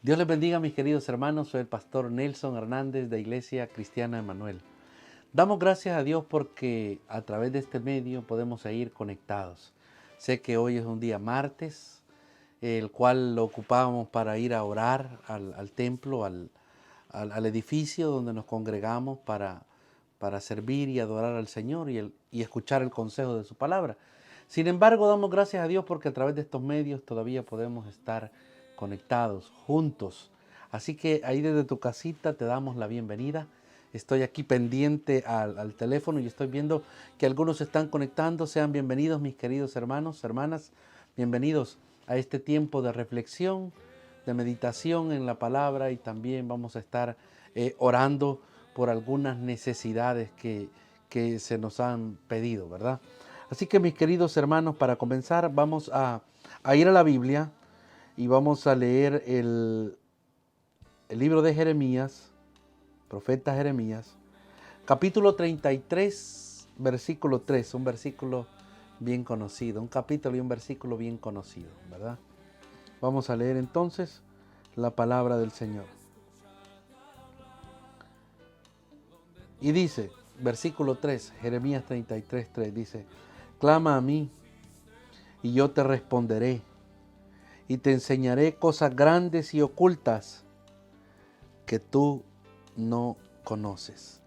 Dios les bendiga, mis queridos hermanos. Soy el pastor Nelson Hernández de Iglesia Cristiana Emanuel. Damos gracias a Dios porque a través de este medio podemos seguir conectados. Sé que hoy es un día martes, el cual lo ocupábamos para ir a orar al templo, al edificio donde nos congregamos para servir y adorar al Señor y escuchar el consejo de su palabra. Sin embargo, damos gracias a Dios porque a través de estos medios todavía podemos estar conectados, juntos. Así que ahí desde tu casita te damos la bienvenida. Estoy aquí pendiente al teléfono y estoy viendo que algunos se están conectando. Sean bienvenidos, mis queridos hermanos, hermanas. Bienvenidos a este tiempo de reflexión, de meditación en la palabra, y también vamos a estar orando por algunas necesidades que se nos han pedido, ¿verdad? Así que, mis queridos hermanos, para comenzar vamos a ir a la Biblia y vamos a leer el libro de Jeremías, profeta Jeremías, capítulo 33, versículo 3, un versículo bien conocido, un capítulo y un versículo bien conocido, ¿verdad? Vamos a leer entonces la palabra del Señor. Y dice, versículo 3, Jeremías 33, 3, dice: clama a mí y yo te responderé y te enseñaré cosas grandes y ocultas que tú no conoces.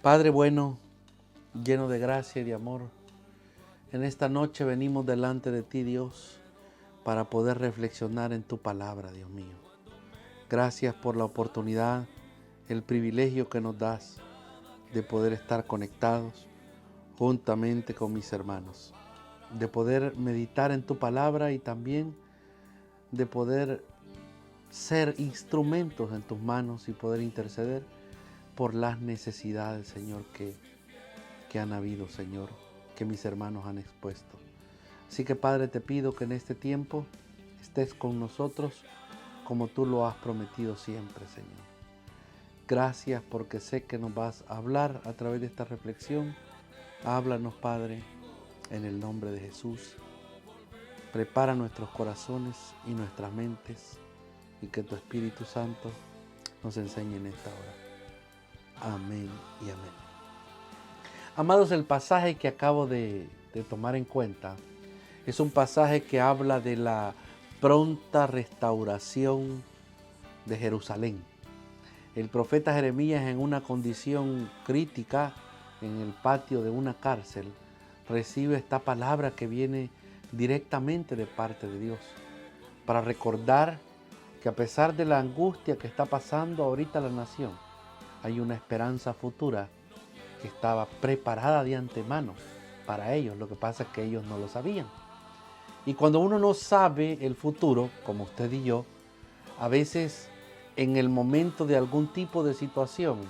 Padre bueno, lleno de gracia y de amor, en esta noche venimos delante de ti, Dios, para poder reflexionar en tu palabra, Dios mío. Gracias por la oportunidad, el privilegio que nos das de poder estar conectados juntamente con mis hermanos, de poder meditar en tu palabra y también de poder ser instrumentos en tus manos y poder interceder por las necesidades, Señor, que han habido, Señor, que mis hermanos han expuesto. Así que, Padre, te pido que en este tiempo estés con nosotros como tú lo has prometido siempre, Señor. Gracias porque sé que nos vas a hablar a través de esta reflexión. Háblanos, Padre, en el nombre de Jesús. Prepara nuestros corazones y nuestras mentes y que tu Espíritu Santo nos enseñe en esta hora. Amén y amén. Amados, el pasaje que acabo de tomar en cuenta es un pasaje que habla de la pronta restauración de Jerusalén. El profeta Jeremías, en una condición crítica en el patio de una cárcel, recibe esta palabra que viene directamente de parte de Dios para recordar que a pesar de la angustia que está pasando ahorita la nación, hay una esperanza futura que estaba preparada de antemano para ellos. Lo que pasa es que ellos no lo sabían. Y cuando uno no sabe el futuro, como usted y yo, a veces en el momento de algún tipo de situación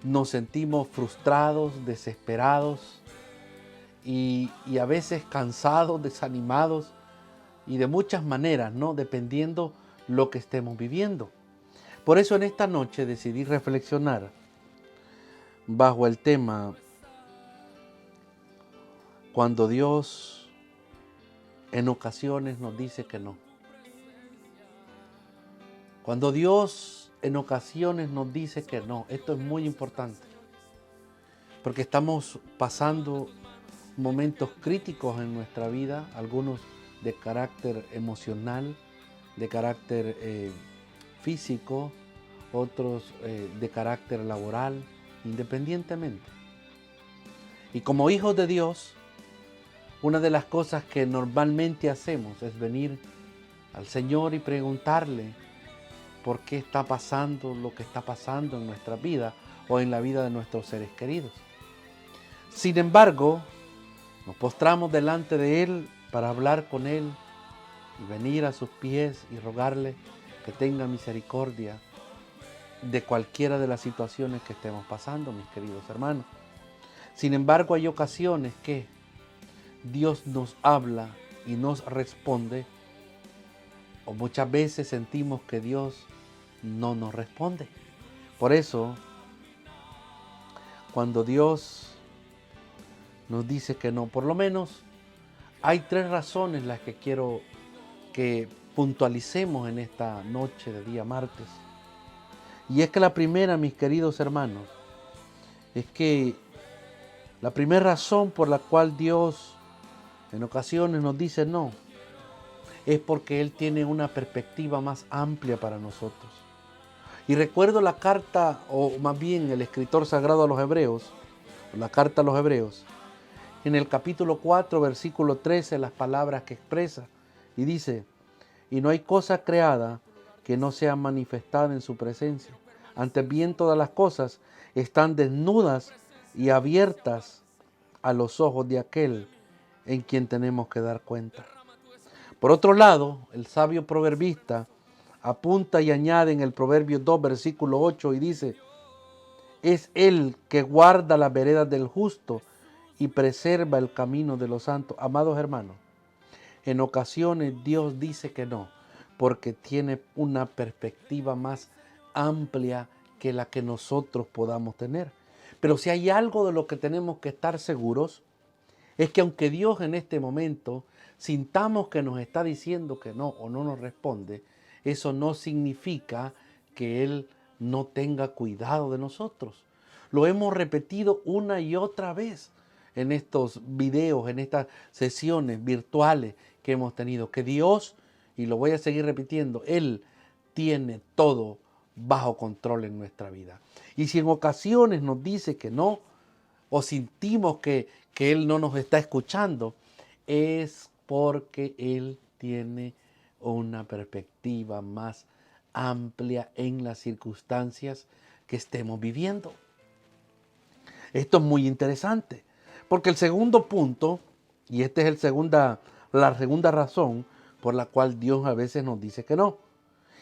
nos sentimos frustrados, desesperados y a veces cansados, desanimados y de muchas maneras, ¿no? Dependiendo lo que estemos viviendo. Por eso en esta noche decidí reflexionar bajo el tema: cuando Dios en ocasiones nos dice que no. Cuando Dios en ocasiones nos dice que no. Esto es muy importante, porque estamos pasando momentos críticos en nuestra vida, algunos de carácter emocional, de carácter físico, otros de carácter laboral, independientemente. Y como hijos de Dios, una de las cosas que normalmente hacemos es venir al Señor y preguntarle por qué está pasando lo que está pasando en nuestra vida o en la vida de nuestros seres queridos. Sin embargo, nos postramos delante de Él para hablar con Él y venir a sus pies y rogarle que tenga misericordia de cualquiera de las situaciones que estemos pasando, mis queridos hermanos. Sin embargo, hay ocasiones que Dios nos habla y nos responde, o muchas veces sentimos que Dios no nos responde. Por eso, cuando Dios nos dice que no, por lo menos hay tres razones las que quiero que puntualicemos en esta noche de día martes. Y es que la primera, mis queridos hermanos, es que la primera razón por la cual Dios en ocasiones nos dice no, es porque Él tiene una perspectiva más amplia para nosotros. Y recuerdo la carta, o más bien el escritor sagrado a los Hebreos, la carta a los Hebreos, en el capítulo 4, versículo 13, las palabras que expresa, y dice: y no hay cosa creada que no sea manifestada en su presencia. Antes bien, todas las cosas están desnudas y abiertas a los ojos de aquel en quien tenemos que dar cuenta. Por otro lado, el sabio proverbista apunta y añade en el Proverbio 2, versículo 8, y dice: es Él que guarda las veredas del justo y preserva el camino de los santos. Amados hermanos, en ocasiones Dios dice que no, porque tiene una perspectiva más amplia que la que nosotros podamos tener. Pero si hay algo de lo que tenemos que estar seguros, es que aunque Dios en este momento sintamos que nos está diciendo que no o no nos responde, eso no significa que Él no tenga cuidado de nosotros. Lo hemos repetido una y otra vez en estos videos, en estas sesiones virtuales que hemos tenido, que Dios, y lo voy a seguir repitiendo, Él tiene todo bajo control en nuestra vida. Y si en ocasiones nos dice que no, o sentimos que Él no nos está escuchando, es porque Él tiene una perspectiva más amplia en las circunstancias que estemos viviendo. Esto es muy interesante, porque el segundo punto, y esta es la segunda razón por la cual Dios a veces nos dice que no,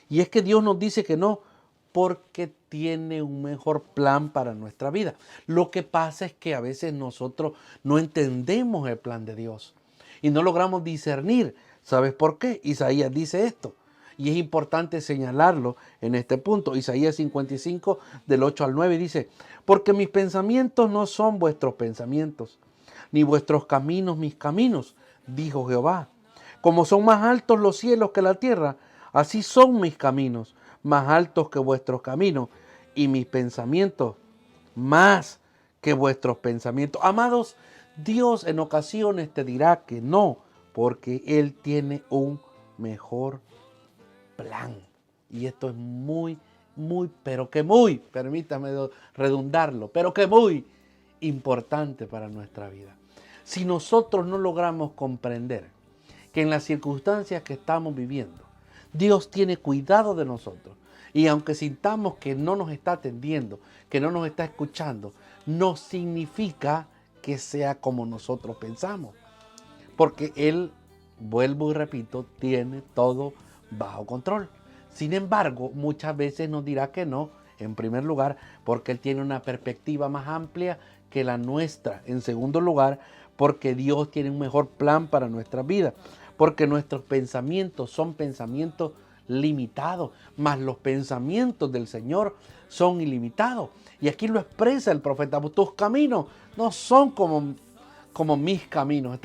y es que Dios nos dice que no porque tiene un mejor plan para nuestra vida. Lo que pasa es que a veces nosotros no entendemos el plan de Dios y no logramos discernir. ¿Sabes por qué? Isaías dice esto, y es importante señalarlo en este punto. Isaías 55, del 8 al 9 dice: porque mis pensamientos no son vuestros pensamientos, ni vuestros caminos mis caminos, dijo Jehová. Como son más altos los cielos que la tierra, así son mis caminos, más altos que vuestros caminos, y mis pensamientos más que vuestros pensamientos. Amados, Dios en ocasiones te dirá que no, porque Él tiene un mejor plan. Y esto es muy, pero que muy, permítame redundarlo, pero que muy importante para nuestra vida. Si nosotros no logramos comprender que en las circunstancias que estamos viviendo, Dios tiene cuidado de nosotros, y aunque sintamos que no nos está atendiendo, que no nos está escuchando, no significa que sea como nosotros pensamos, porque Él, vuelvo y repito, tiene todo bajo control. Sin embargo, muchas veces nos dirá que no, en primer lugar, porque Él tiene una perspectiva más amplia que la nuestra. En segundo lugar, porque Dios tiene un mejor plan para nuestra vida, porque nuestros pensamientos son pensamientos limitados, mas los pensamientos del Señor son ilimitados. Y aquí lo expresa el profeta: tus caminos no son como mis caminos.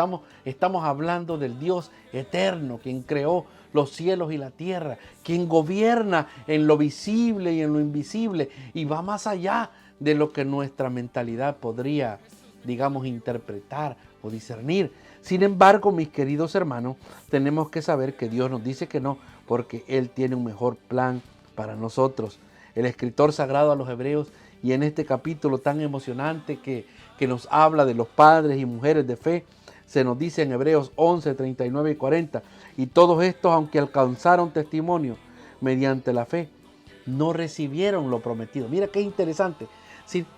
Estamos hablando del Dios eterno, quien creó los cielos y la tierra, quien gobierna en lo visible y en lo invisible, y va más allá de lo que nuestra mentalidad podría, digamos, interpretar o discernir. Sin embargo, mis queridos hermanos, tenemos que saber que Dios nos dice que no, porque Él tiene un mejor plan para nosotros. El escritor sagrado a los Hebreos, y en este capítulo tan emocionante que nos habla de los padres y mujeres de fe, se nos dice en Hebreos 11, 39 y 40, y todos estos, aunque alcanzaron testimonio mediante la fe, no recibieron lo prometido. Mira qué interesante.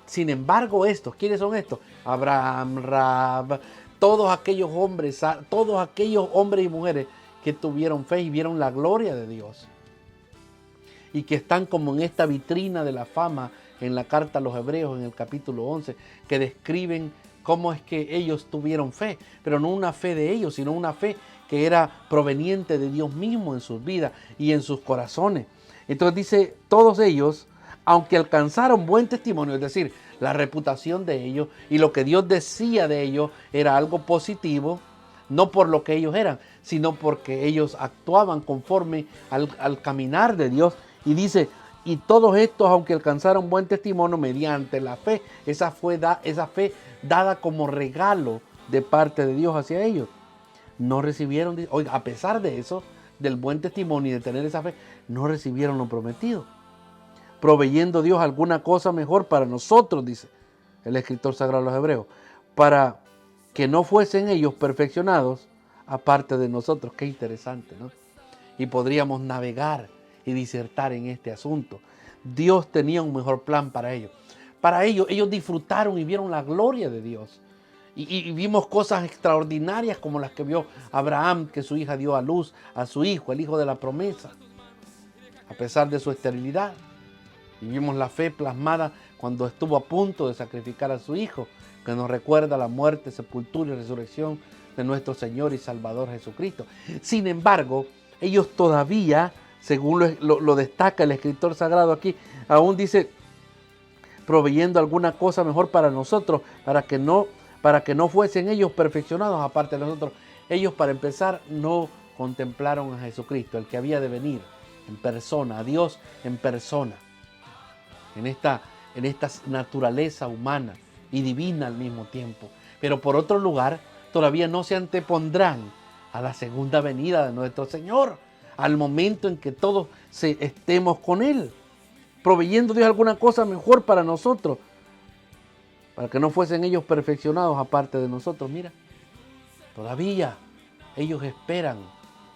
Sin embargo, estos, ¿quiénes son estos? Abraham, Rahab, todos aquellos hombres y mujeres que tuvieron fe y vieron la gloria de Dios, y que están como en esta vitrina de la fama en la carta a los Hebreos, en el capítulo 11, que describen cómo es que ellos tuvieron fe, pero no una fe de ellos, sino una fe que era proveniente de Dios mismo en sus vidas y en sus corazones. Entonces dice, todos ellos, aunque alcanzaron buen testimonio, es decir, la reputación de ellos y lo que Dios decía de ellos era algo positivo, no por lo que ellos eran, sino porque ellos actuaban conforme al caminar de Dios. Y dice, y todos estos, aunque alcanzaron buen testimonio mediante la fe, esa fe dada como regalo de parte de Dios hacia ellos, no recibieron, oiga, a pesar de eso, del buen testimonio y de tener esa fe, no recibieron lo prometido, proveyendo Dios alguna cosa mejor para nosotros, dice el escritor sagrado de los Hebreos, para que no fuesen ellos perfeccionados aparte de nosotros. Qué interesante, ¿no? Y podríamos navegar y disertar en este asunto. Dios tenía un mejor plan para ellos. Para ellos, ellos disfrutaron y vieron la gloria de Dios. Y vimos cosas extraordinarias como las que vio Abraham, que su hija dio a luz a su hijo, el hijo de la promesa, a pesar de su esterilidad. Y vimos la fe plasmada cuando estuvo a punto de sacrificar a su hijo, que nos recuerda la muerte, sepultura y resurrección de nuestro Señor y Salvador Jesucristo. Sin embargo, ellos todavía, según lo destaca el escritor sagrado aquí, aún dice, proveyendo alguna cosa mejor para nosotros, para que no fuesen ellos perfeccionados aparte de nosotros. Ellos, para empezar, no contemplaron a Jesucristo, el que había de venir en persona, a Dios en persona, en esta naturaleza humana y divina al mismo tiempo. Pero por otro lugar, todavía no se antepondrán a la segunda venida de nuestro Señor, al momento en que todos estemos con Él, proveyendo Dios alguna cosa mejor para nosotros, para que no fuesen ellos perfeccionados aparte de nosotros. Mira, todavía ellos esperan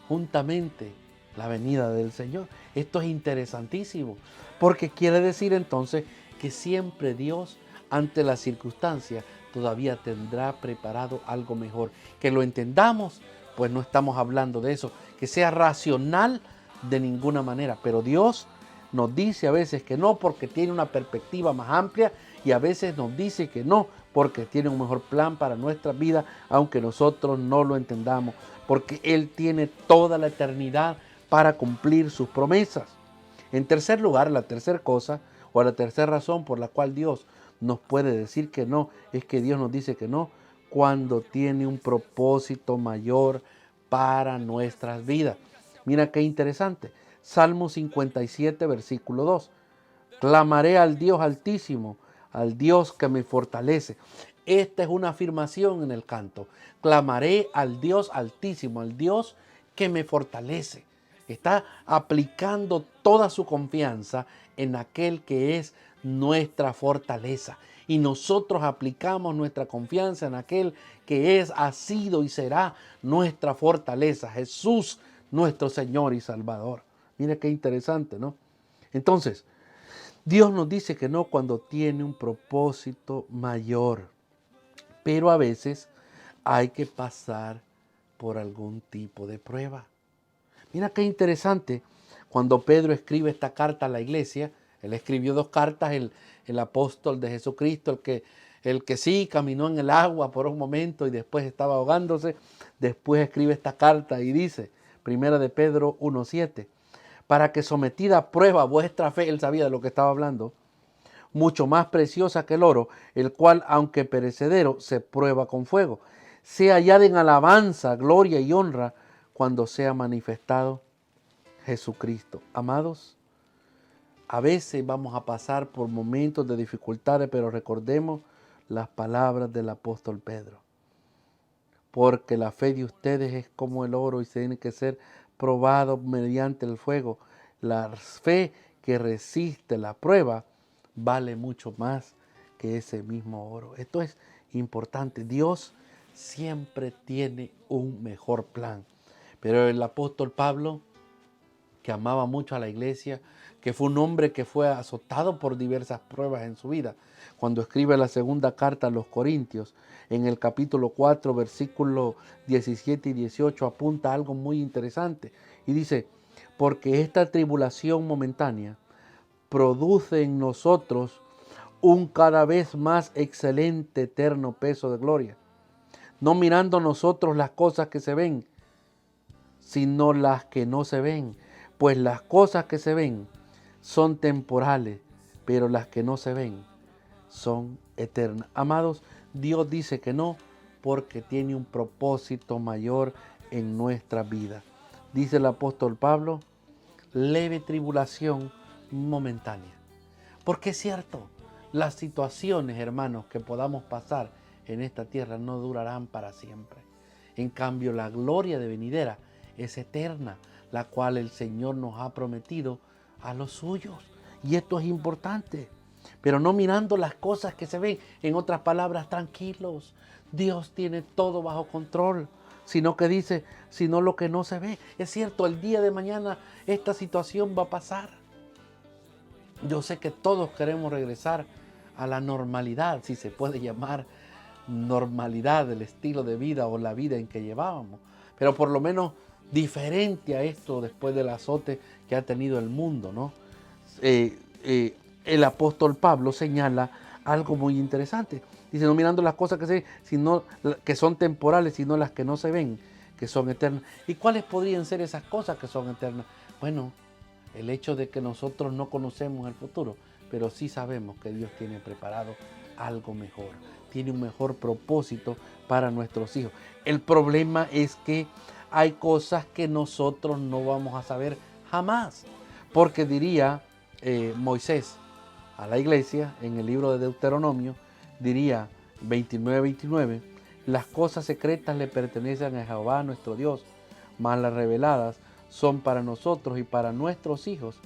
juntamente la venida del Señor. Esto es interesantísimo, porque quiere decir entonces que siempre Dios, ante las circunstancias, todavía tendrá preparado algo mejor. Que lo entendamos, pues no estamos hablando de eso, que sea racional de ninguna manera, pero Dios nos dice a veces que no porque tiene una perspectiva más amplia, y a veces nos dice que no porque tiene un mejor plan para nuestra vida, aunque nosotros no lo entendamos, porque Él tiene toda la eternidad para cumplir sus promesas. En tercer lugar, la tercera cosa o la tercera razón por la cual Dios nos puede decir que no, es que Dios nos dice que no cuando tiene un propósito mayor para nuestras vidas. Mira qué interesante. Salmo 57, versículo 2. Clamaré al Dios Altísimo, al Dios que me fortalece. Esta es una afirmación en el canto. Clamaré al Dios Altísimo, al Dios que me fortalece. Está aplicando toda su confianza en aquel que es nuestra fortaleza. Y nosotros aplicamos nuestra confianza en aquel que es, ha sido y será nuestra fortaleza. Jesús, nuestro Señor y Salvador. Mira qué interesante, ¿no? Entonces, Dios nos dice que no cuando tiene un propósito mayor. Pero a veces hay que pasar por algún tipo de prueba. Mira qué interesante, cuando Pedro escribe esta carta a la iglesia, él escribió 2 cartas, el apóstol de Jesucristo, el que sí caminó en el agua por un momento y después estaba ahogándose, después escribe esta carta y dice, primera de Pedro 1:7, para que sometida a prueba vuestra fe, él sabía de lo que estaba hablando, mucho más preciosa que el oro, el cual, aunque perecedero, se prueba con fuego, sea hallada en alabanza, gloria y honra cuando sea manifestado Jesucristo. Amados, a veces vamos a pasar por momentos de dificultades, pero recordemos las palabras del apóstol Pedro. Porque la fe de ustedes es como el oro y se tiene que ser probado mediante el fuego. La fe que resiste la prueba vale mucho más que ese mismo oro. Esto es importante. Dios siempre tiene un mejor plan. Pero el apóstol Pablo, que amaba mucho a la iglesia, que fue un hombre que fue azotado por diversas pruebas en su vida, cuando escribe la segunda carta a los Corintios, en el capítulo 4, versículos 17 y 18, apunta algo muy interesante. Y dice, porque esta tribulación momentánea produce en nosotros un cada vez más excelente eterno peso de gloria, no mirando nosotros las cosas que se ven, sino las que no se ven, pues las cosas que se ven son temporales, pero las que no se ven son eternas. Amados, Dios dice que no porque tiene un propósito mayor en nuestra vida. Dice el apóstol Pablo, leve tribulación momentánea. Porque es cierto, las situaciones, hermanos, que podamos pasar en esta tierra no durarán para siempre. En cambio, la gloria de venidera es eterna, la cual el Señor nos ha prometido a los suyos. Y esto es importante, pero no mirando las cosas que se ven. En otras palabras, tranquilos, Dios tiene todo bajo control, sino que dice, sino lo que no se ve. Es cierto, el día de mañana esta situación va a pasar. Yo sé que todos queremos regresar a la normalidad, si se puede llamar normalidad del estilo de vida o la vida en que llevábamos, pero por lo menos diferente a esto después del azote que ha tenido el mundo, ¿no? El apóstol Pablo señala algo muy interesante. Dice, no mirando las cosas que se ven, sino que son temporales, sino las que no se ven, que son eternas. ¿Y cuáles podrían ser esas cosas que son eternas? Bueno, el hecho de que nosotros no conocemos el futuro, pero sí sabemos que Dios tiene preparado algo mejor, tiene un mejor propósito para nuestros hijos. El problema es que hay cosas que nosotros no vamos a saber jamás, porque diría Moisés a la iglesia en el libro de Deuteronomio, diría 29:29, las cosas secretas le pertenecen a Jehová nuestro Dios, mas las reveladas son para nosotros y para nuestros hijos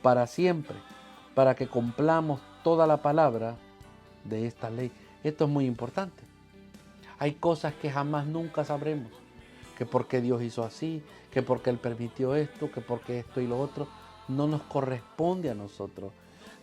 para siempre, para que cumplamos toda la palabra de esta ley. Esto es muy importante. Hay cosas que jamás nunca sabremos, que porque Dios hizo así, que porque Él permitió esto, que porque esto y lo otro, no nos corresponde a nosotros.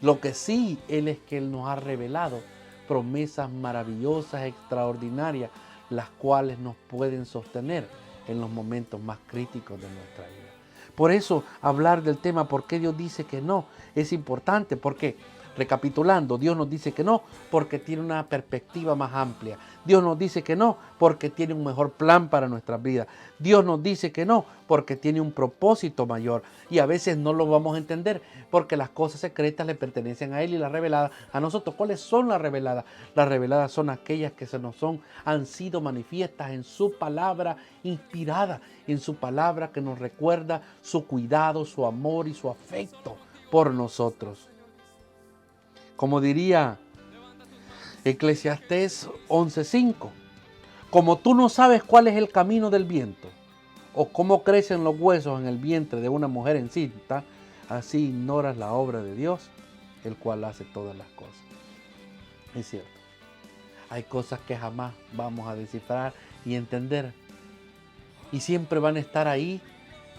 Lo que sí Él es que Él nos ha revelado promesas maravillosas, extraordinarias, las cuales nos pueden sostener en los momentos más críticos de nuestra vida. Por eso hablar del tema por qué Dios dice que no es importante, porque recapitulando, Dios nos dice que no porque tiene una perspectiva más amplia. Dios nos dice que no porque tiene un mejor plan para nuestras vidas. Dios nos dice que no porque tiene un propósito mayor. Y a veces no lo vamos a entender porque las cosas secretas le pertenecen a Él y las reveladas a nosotros. ¿Cuáles son las reveladas? Las reveladas son aquellas que han sido manifiestas en su palabra inspirada, en su palabra que nos recuerda su cuidado, su amor y su afecto por nosotros. Como diría Eclesiastés 11:5, como tú no sabes cuál es el camino del viento, o cómo crecen los huesos en el vientre de una mujer encinta, así ignoras la obra de Dios, el cual hace todas las cosas. Es cierto, hay cosas que jamás vamos a descifrar y entender, y siempre van a estar ahí,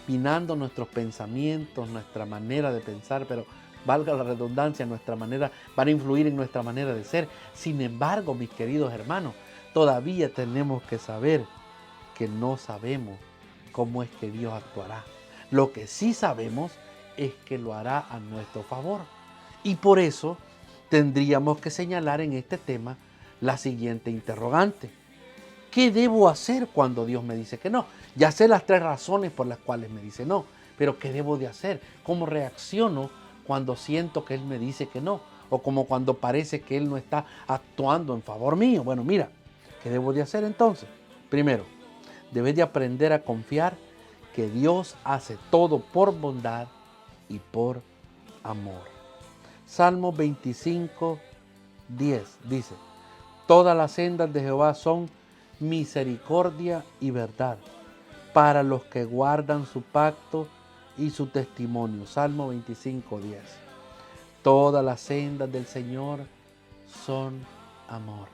pinando nuestros pensamientos, nuestra manera de pensar, pero valga la redundancia, van a influir en nuestra manera de ser. Sin embargo, mis queridos hermanos, todavía tenemos que saber que no sabemos cómo es que Dios actuará. Lo que sí sabemos es que lo hará a nuestro favor. Y por eso tendríamos que señalar en este tema la siguiente interrogante. ¿Qué debo hacer cuando Dios me dice que no? Ya sé las 3 razones por las cuales me dice no, pero ¿qué debo de hacer? ¿Cómo reacciono cuando siento que Él me dice que no? O como cuando parece que Él no está actuando en favor mío. Bueno, mira, ¿qué debo de hacer entonces? Primero, debes de aprender a confiar que Dios hace todo por bondad y por amor. Salmo 25:10 dice, todas las sendas de Jehová son misericordia y verdad para los que guardan su pacto y su testimonio. Salmo 25:10. Todas las sendas del Señor son amor.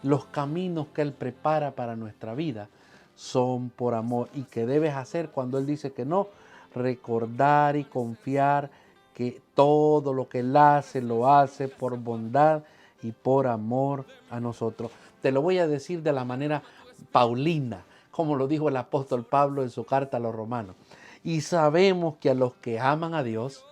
Los caminos que Él prepara para nuestra vida son por amor. ¿Y qué debes hacer cuando Él dice que no? Recordar y confiar que todo lo que Él hace, lo hace por bondad y por amor a nosotros. Te lo voy a decir de la manera paulina, como lo dijo el apóstol Pablo en su carta a los romanos. Y sabemos que a los que aman a Dios,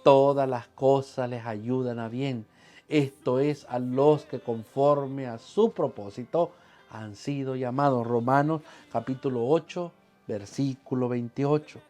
todas las cosas les ayudan a bien. Esto es, a los que conforme a su propósito han sido llamados. Romanos capítulo 8, versículo 28.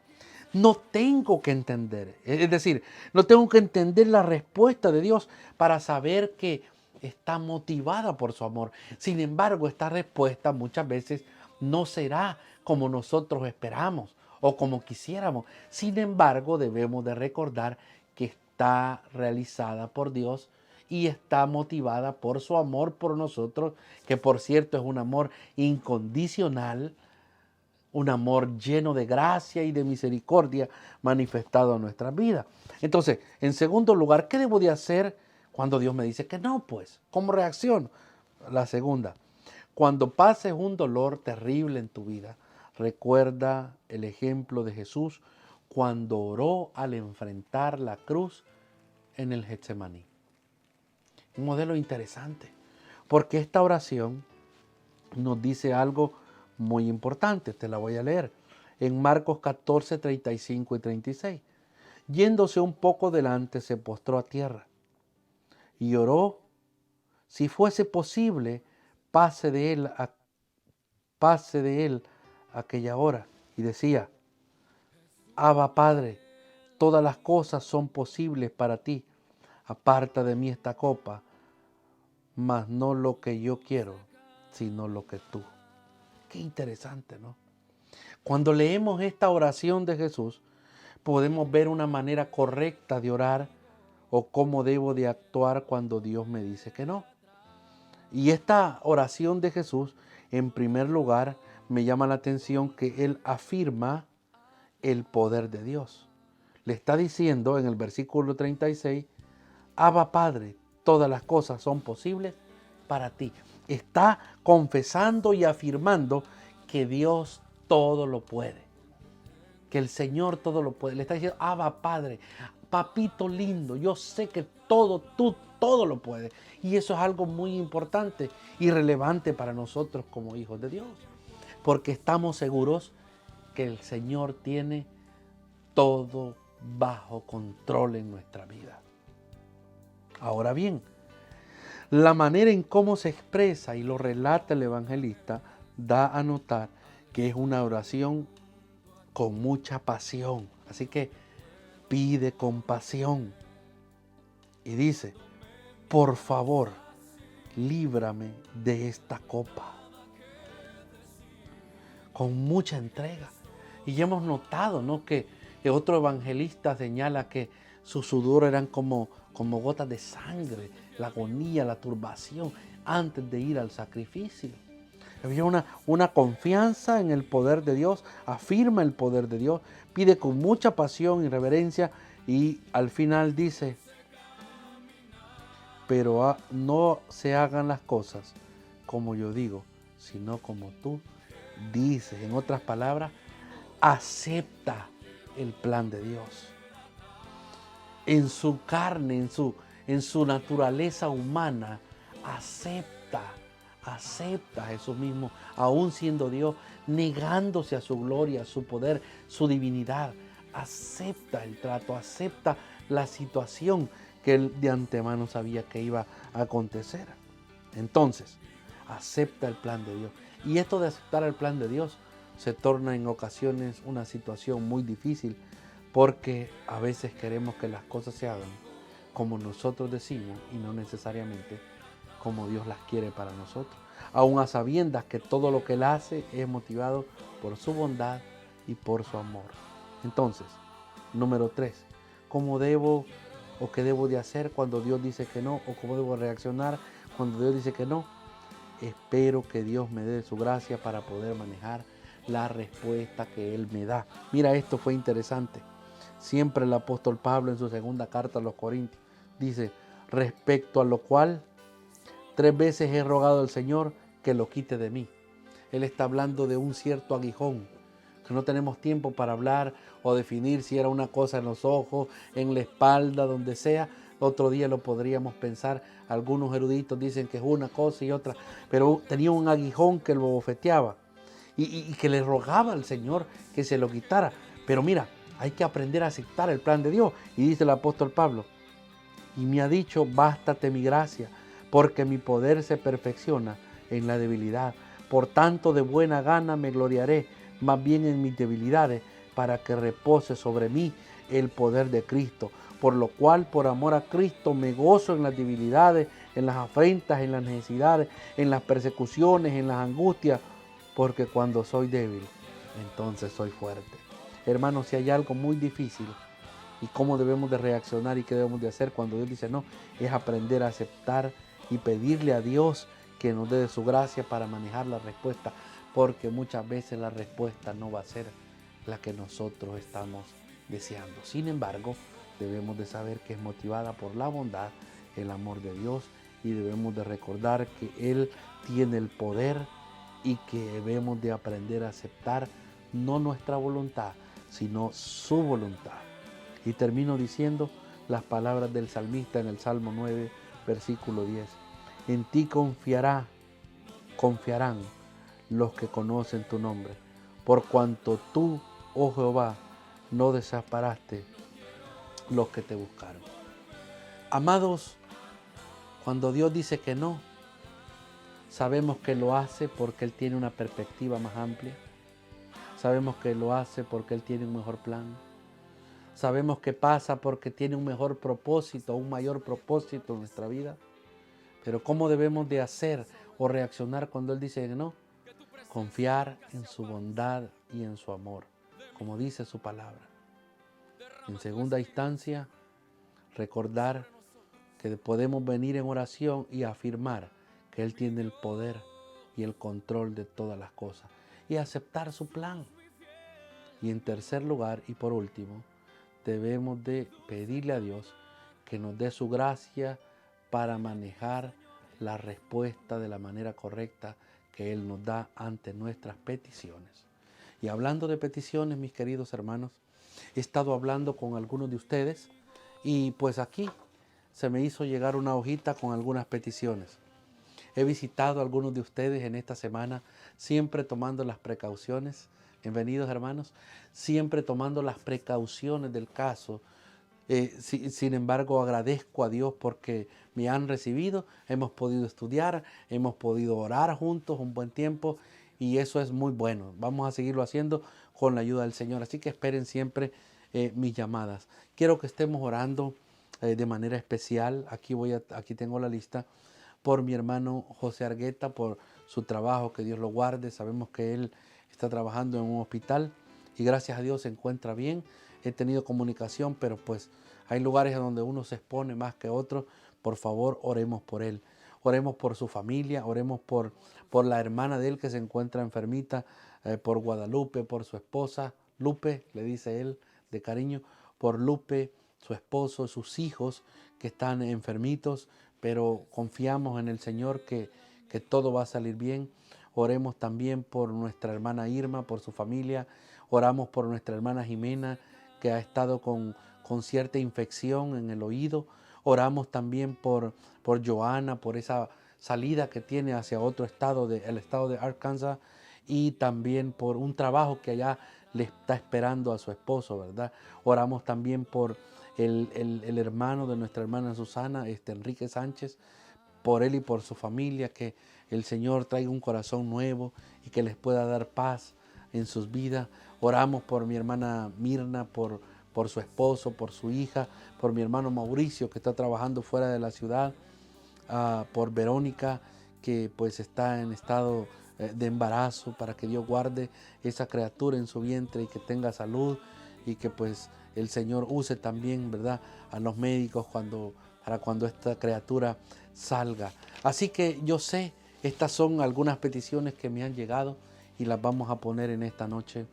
No tengo que entender, es decir, no tengo que entender la respuesta de Dios para saber que está motivada por su amor. Sin embargo, esta respuesta muchas veces no será como nosotros esperamos o como quisiéramos. Sin embargo, debemos de recordar que está realizada por Dios y está motivada por su amor por nosotros, que por cierto es un amor incondicional, un amor lleno de gracia y de misericordia manifestado en nuestras vidas. Entonces, en segundo lugar, ¿qué debo de hacer cuando Dios me dice que no? Pues, ¿cómo reacciono? La segunda, cuando pases un dolor terrible en tu vida, recuerda el ejemplo de Jesús cuando oró al enfrentar la cruz en el Getsemaní. Un modelo interesante, porque esta oración nos dice algo muy importante. Te la voy a leer. En Marcos 14, 35 y 36. Yéndose un poco delante, se postró a tierra y oró, si fuese posible, pase de él aquella hora. Y decía, Abba Padre, todas las cosas son posibles para ti. Aparta de mí esta copa, mas no lo que yo quiero, sino lo que tú. Qué interesante, ¿no? Cuando leemos esta oración de Jesús, podemos ver una manera correcta de orar o cómo debo de actuar cuando Dios me dice que no. Y esta oración de Jesús, en primer lugar, me llama la atención que Él afirma el poder de Dios. Le está diciendo en el versículo 36, Abba Padre, todas las cosas son posibles para ti. Está confesando y afirmando que Dios todo lo puede, que el Señor todo lo puede. Le está diciendo, Abba Padre, papito lindo, yo sé que tú todo lo puedes. Y eso es algo muy importante y relevante para nosotros como hijos de Dios, porque estamos seguros que el Señor tiene todo bajo control en nuestra vida. Ahora bien, la manera en cómo se expresa y lo relata el evangelista da a notar que es una oración con mucha pasión. Así que pide compasión y dice, por favor, líbrame de esta copa. Con mucha entrega. Y ya hemos notado, ¿no?, que otro evangelista señala que su sudor eran como gotas de sangre, la agonía, la turbación antes de ir al sacrificio. Había una confianza en el poder de Dios, afirma el poder de Dios, pide con mucha pasión y reverencia y al final dice, pero no se hagan las cosas como yo digo, sino como tú dices. En otras palabras, acepta el plan de Dios. En su carne, en su naturaleza humana, acepta a Jesús mismo, aún siendo Dios, negándose a su gloria, a su poder, su divinidad. Acepta el trato, acepta la situación que él de antemano sabía que iba a acontecer. Entonces, acepta el plan de Dios. Y esto de aceptar el plan de Dios se torna en ocasiones una situación muy difícil, porque a veces queremos que las cosas se hagan como nosotros decimos y no necesariamente como Dios las quiere para nosotros, aun a sabiendas que todo lo que Él hace es motivado por su bondad y por su amor. Entonces, número 3, ¿cómo debo o qué debo de hacer cuando Dios dice que no? ¿O cómo debo reaccionar cuando Dios dice que no? Espero que Dios me dé su gracia para poder manejar la respuesta que Él me da. Mira, esto fue interesante. Siempre el apóstol Pablo en su segunda carta a los Corintios dice, respecto a lo cual 3 veces he rogado al Señor que lo quite de mí. Él está hablando de un cierto aguijón, que no tenemos tiempo para hablar o definir si era una cosa en los ojos, en la espalda, donde sea. Otro día lo podríamos pensar. Algunos eruditos dicen que es una cosa y otra, pero tenía un aguijón que lo bofeteaba y que le rogaba al Señor que se lo quitara. Pero mira, hay que aprender a aceptar el plan de Dios. Y dice el apóstol Pablo, y me ha dicho, bástate mi gracia, porque mi poder se perfecciona en la debilidad. Por tanto, de buena gana me gloriaré, más bien en mis debilidades, para que repose sobre mí el poder de Cristo. Por lo cual, por amor a Cristo, me gozo en las debilidades, en las afrentas, en las necesidades, en las persecuciones, en las angustias, porque cuando soy débil, entonces soy fuerte. Hermanos, si hay algo muy difícil y cómo debemos de reaccionar y qué debemos de hacer cuando Dios dice no, es aprender a aceptar y pedirle a Dios que nos dé de su gracia para manejar la respuesta, porque muchas veces la respuesta no va a ser la que nosotros estamos deseando. Sin embargo, debemos de saber que es motivada por la bondad, el amor de Dios, y debemos de recordar que Él tiene el poder y que debemos de aprender a aceptar no nuestra voluntad, sino su voluntad. Y termino diciendo las palabras del salmista en el Salmo 9, versículo 10. En ti confiarán los que conocen tu nombre, por cuanto tú, oh Jehová, no desamparaste los que te buscaron. Amados, cuando Dios dice que no, sabemos que lo hace porque Él tiene una perspectiva más amplia. Sabemos que lo hace porque Él tiene un mejor plan. Sabemos que pasa porque tiene un mejor propósito, un mayor propósito en nuestra vida. Pero ¿cómo debemos de hacer o reaccionar cuando Él dice que no? Confiar en su bondad y en su amor, como dice su palabra. En segunda instancia, recordar que podemos venir en oración y afirmar que Él tiene el poder y el control de todas las cosas y aceptar su plan. Y en tercer lugar y por último, debemos de pedirle a Dios que nos dé su gracia para manejar la respuesta de la manera correcta que Él nos da ante nuestras peticiones. Y hablando de peticiones, mis queridos hermanos, he estado hablando con algunos de ustedes y pues aquí se me hizo llegar una hojita con algunas peticiones. He visitado a algunos de ustedes en esta semana, siempre tomando las precauciones. Bienvenidos, hermanos, siempre tomando las precauciones del caso. Sin embargo, agradezco a Dios porque me han recibido, hemos podido estudiar, hemos podido orar juntos un buen tiempo y eso es muy bueno. Vamos a seguirlo haciendo con la ayuda del Señor, así que esperen siempre mis llamadas. Quiero que estemos orando de manera especial. Aquí tengo la lista por mi hermano José Argueta, por su trabajo, que Dios lo guarde. Sabemos que él está trabajando en un hospital y gracias a Dios se encuentra bien. He tenido comunicación, pero pues hay lugares donde uno se expone más que otros. Por favor, oremos por él. Oremos por su familia, oremos por la hermana de él que se encuentra enfermita, por Guadalupe, por su esposa, Lupe, le dice él de cariño, por Lupe, su esposo, sus hijos que están enfermitos, pero confiamos en el Señor que todo va a salir bien. Oremos también por nuestra hermana Irma, por su familia. Oramos por nuestra hermana Jimena, que ha estado con cierta infección en el oído. Oramos también por Joana, por esa salida que tiene hacia otro estado, el estado de Arkansas, y también por un trabajo que allá le está esperando a su esposo, ¿verdad? Oramos también por el hermano de nuestra hermana Susana, Enrique Sánchez, por él y por su familia, que el Señor traiga un corazón nuevo y que les pueda dar paz en sus vidas. Oramos por mi hermana Mirna, por su esposo, por su hija, por mi hermano Mauricio, que está trabajando fuera de la ciudad, por Verónica, que pues está en estado de embarazo, para que Dios guarde esa criatura en su vientre y que tenga salud y que pues el Señor use también, ¿verdad?, a los médicos para cuando esta criatura salga. Así que yo sé, estas son algunas peticiones que me han llegado y las vamos a poner en esta noche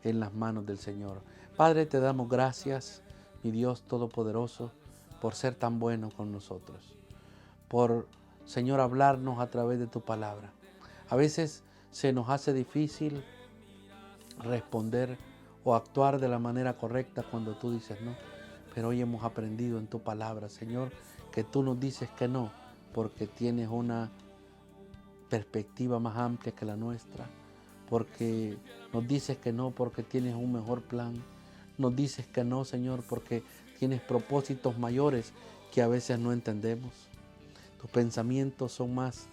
en las manos del Señor. Padre, te damos gracias, mi Dios Todopoderoso, por ser tan bueno con nosotros, por, Señor, hablarnos a través de tu palabra. A veces se nos hace difícil responder o actuar de la manera correcta cuando tú dices no, pero hoy hemos aprendido en tu palabra, Señor, que tú nos dices que no, porque tienes una perspectiva más amplia que la nuestra, porque nos dices que no porque tienes un mejor plan, nos dices que no, Señor, porque tienes propósitos mayores que a veces no entendemos. Tus pensamientos son más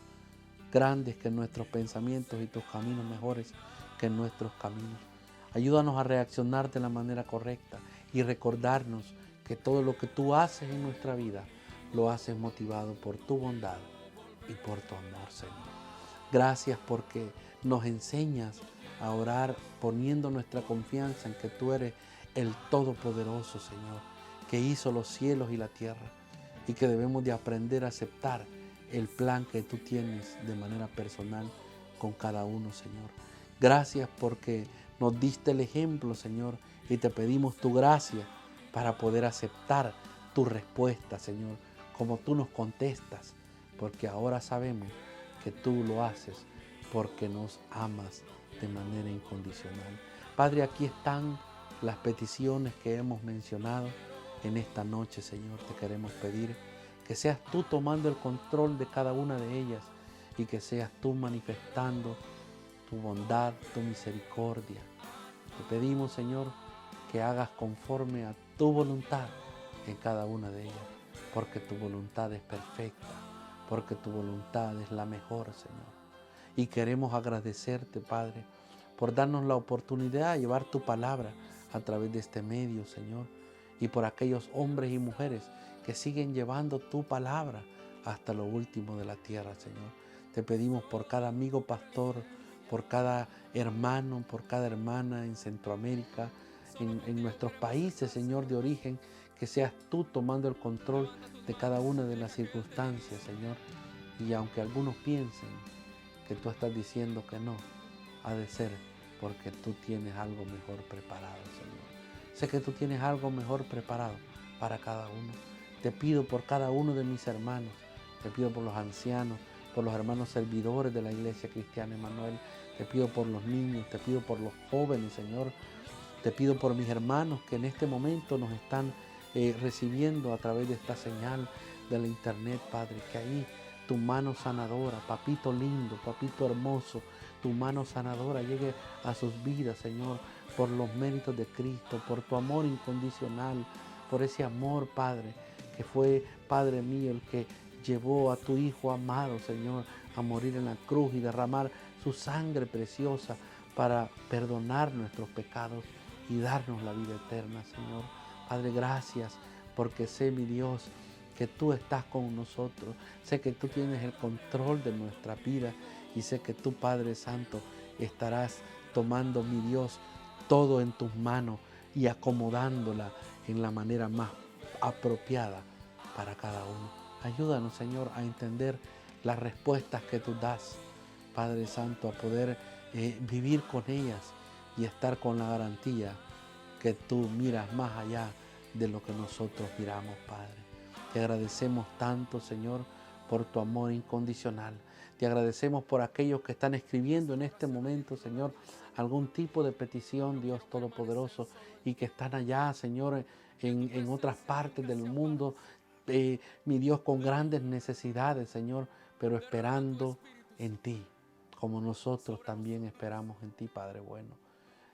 grandes que nuestros pensamientos y tus caminos mejores que nuestros caminos. Ayúdanos a reaccionar de la manera correcta y recordarnos que todo lo que tú haces en nuestra vida lo haces motivado por tu bondad y por tu amor, Señor. Gracias porque nos enseñas a orar poniendo nuestra confianza en que tú eres el Todopoderoso, Señor, que hizo los cielos y la tierra, y que debemos de aprender a aceptar el plan que tú tienes de manera personal con cada uno, Señor. Gracias porque nos diste el ejemplo, Señor, y te pedimos tu gracia para poder aceptar tu respuesta, Señor, como tú nos contestas, porque ahora sabemos que tú lo haces porque nos amas de manera incondicional. Padre, aquí están las peticiones que hemos mencionado en esta noche, Señor. Te queremos pedir que seas tú tomando el control de cada una de ellas y que seas tú manifestando tu bondad, tu misericordia. Te pedimos, Señor, que hagas conforme a tu voluntad en cada una de ellas, porque tu voluntad es perfecta, porque tu voluntad es la mejor, Señor. Y queremos agradecerte, Padre, por darnos la oportunidad de llevar tu palabra a través de este medio, Señor, y por aquellos hombres y mujeres que siguen llevando tu palabra hasta lo último de la tierra, Señor. Te pedimos por cada amigo pastor, por cada hermano, por cada hermana en Centroamérica, en nuestros países, Señor, de origen, que seas tú tomando el control de cada una de las circunstancias, Señor. Y aunque algunos piensen que tú estás diciendo que no, ha de ser porque tú tienes algo mejor preparado, Señor. Sé que tú tienes algo mejor preparado para cada uno. Te pido por cada uno de mis hermanos, te pido por los ancianos, por los hermanos servidores de la Iglesia Cristiana Emanuel, te pido por los niños, te pido por los jóvenes, Señor. Te pido por mis hermanos que en este momento nos están recibiendo a través de esta señal de la internet, Padre, que ahí tu mano sanadora, papito lindo, papito hermoso, tu mano sanadora llegue a sus vidas, Señor, por los méritos de Cristo, por tu amor incondicional, por ese amor, Padre, que fue, Padre mío, el que llevó a tu Hijo amado, Señor, a morir en la cruz y derramar su sangre preciosa para perdonar nuestros pecados y darnos la vida eterna, Señor. Padre, gracias porque sé, mi Dios, que tú estás con nosotros. Sé que tú tienes el control de nuestra vida y sé que tú, Padre Santo, estarás tomando, mi Dios, todo en tus manos y acomodándola en la manera más apropiada para cada uno. Ayúdanos, Señor, a entender las respuestas que tú das, Padre Santo, a poder vivir con ellas y estar con la garantía que tú miras más allá de lo que nosotros miramos, Padre. Te agradecemos tanto, Señor, por tu amor incondicional. Te agradecemos por aquellos que están escribiendo en este momento, Señor, algún tipo de petición, Dios Todopoderoso, y que están allá, Señor, en otras partes del mundo, mi Dios, con grandes necesidades, Señor, pero esperando en ti, como nosotros también esperamos en ti, Padre bueno.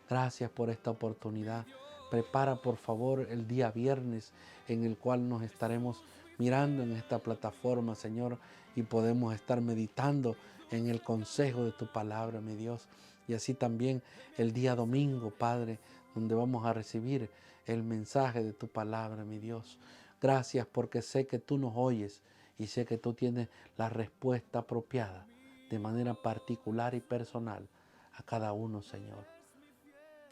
Gracias por esta oportunidad. Prepara, por favor, el día viernes en el cual nos estaremos mirando en esta plataforma, Señor, y podemos estar meditando en el consejo de tu palabra, mi Dios. Y así también el día domingo, Padre, donde vamos a recibir el mensaje de tu palabra, mi Dios. Gracias porque sé que tú nos oyes y sé que tú tienes la respuesta apropiada de manera particular y personal a cada uno, Señor.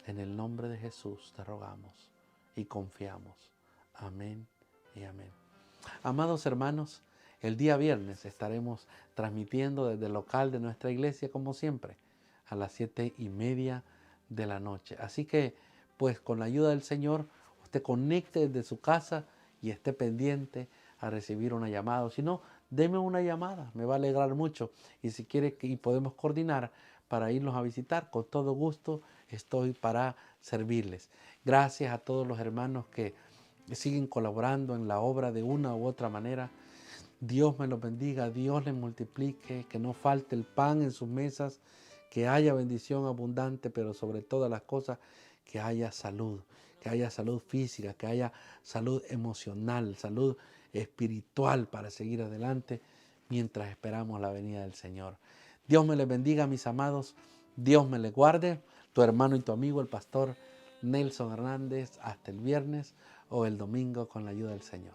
En el nombre de Jesús te rogamos y confiamos. Amén y amén. Amados hermanos, el día viernes estaremos transmitiendo desde el local de nuestra iglesia, como siempre, a las 7:30 de la noche. Así que, pues con la ayuda del Señor, usted conecte desde su casa y esté pendiente a recibir una llamada. O si no, deme una llamada, me va a alegrar mucho. Y si quiere y podemos coordinar para irnos a visitar, con todo gusto estoy para servirles. Gracias a todos los hermanos que siguen colaborando en la obra de una u otra manera. Dios me los bendiga, Dios les multiplique, que no falte el pan en sus mesas, que haya bendición abundante, pero sobre todas las cosas, que haya salud física, que haya salud emocional, salud espiritual para seguir adelante mientras esperamos la venida del Señor. Dios me les bendiga, mis amados, Dios me les guarde. Tu hermano y tu amigo, el pastor Nelson Hernández, hasta el viernes o el domingo con la ayuda del Señor.